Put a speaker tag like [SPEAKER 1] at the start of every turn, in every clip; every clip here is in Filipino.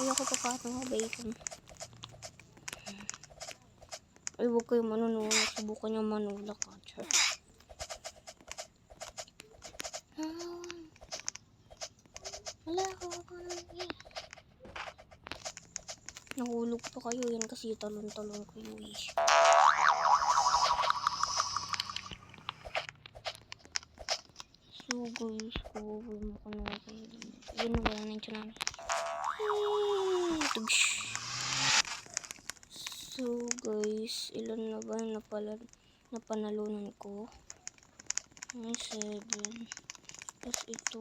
[SPEAKER 1] Ayoko papatong ng bacon. Ay, huwag kayo manunulak. Subukan nyo manulak. Wala ako. Nahulog pa kayo. Yan kasi talon-talon ko yung wish. So guys, kawawa mo ka na kayo. Yun na wala na yung channel. So guys, ilan na ba napanalunan ko? 7 plus ito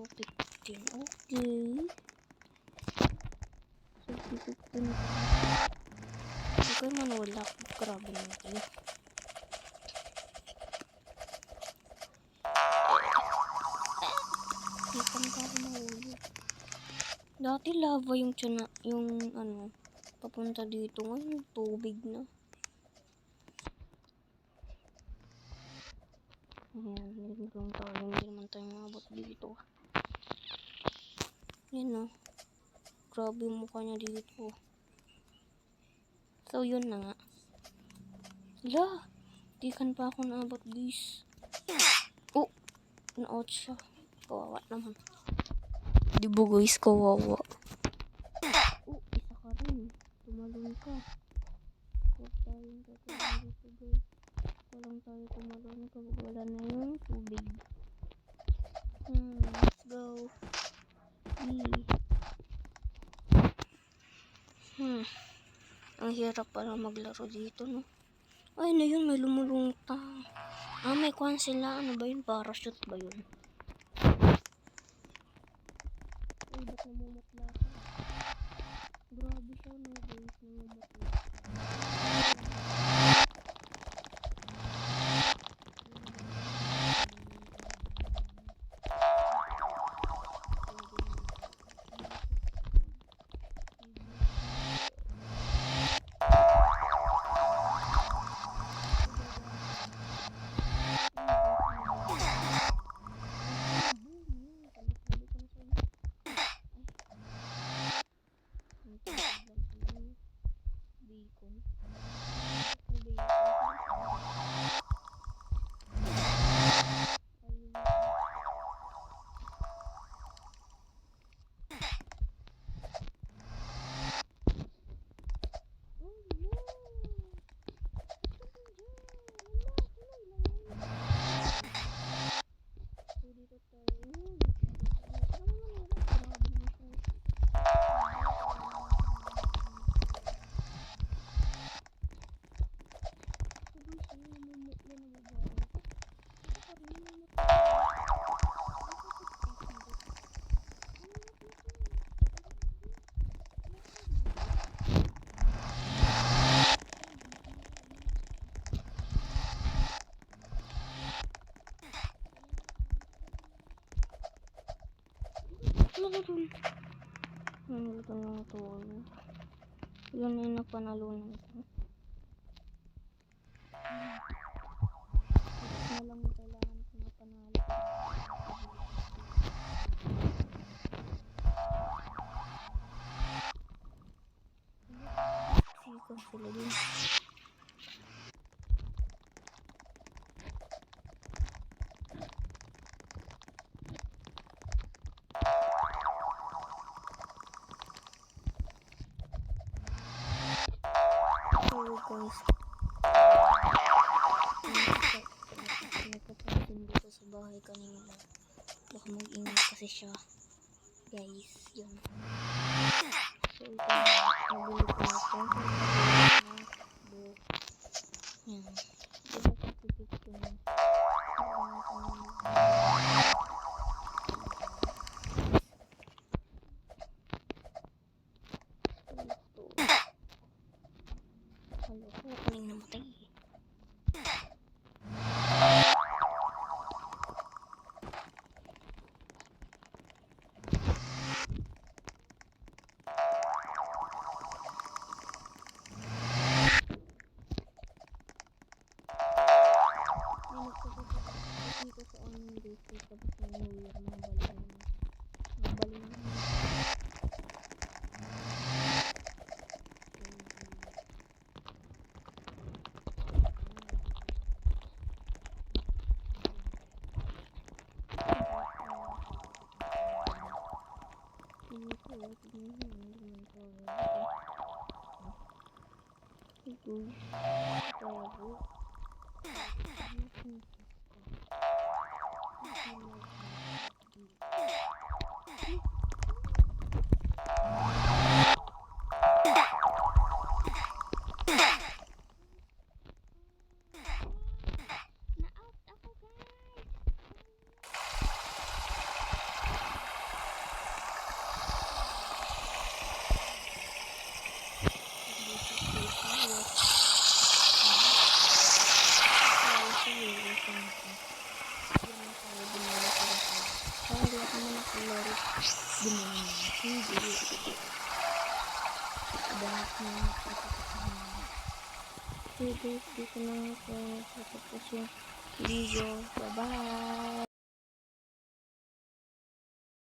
[SPEAKER 1] 15. Okay. So 15. Okay man wala. Grabe naman kayo. Ikan ka ako mahulog. Dati lava yung tiyan yung ano papunta dito, ngayon tubig na. Ayan, naging tayo, hindi naman tayo mabot dito. Yan o. Grabe yung mukha niya dito. So, yun na nga. Hala! Di kan pa ako naabot, guys. Oh! Na-out siya. Kawawa naman. Di ba, guys? Kawawa. Oh! Isa ka rin. Tumalon ka. Huwag tayong tatulong dito, guys. Walang tayo tumalon kapag wala na yung tubig. Let's go. Ang hirap pala maglaro dito, no? Ay, na yun, may lumulungtang. May kwan sila. Ano ba yun? Parachute ba yun? Ay, ba't namumutla ka? Grabe siya, no, guys. Namumutla. Ito na ito. Yun na yung napanalunan ko. Ito na lang yung kailangan ko napanalo. Sikon sila din. Guys, nagpapansin dito sa bahay kanina. Baka mag-ingat kasi siya, guys. Yun. So ito na, nabili ko na ito. Yan. Diba kapipit ko na. Halo ko, kuning namatay. dito tapos ng New Year, mga baliw. Mga baliw. Dito na ako tapos yung video. Bye-bye!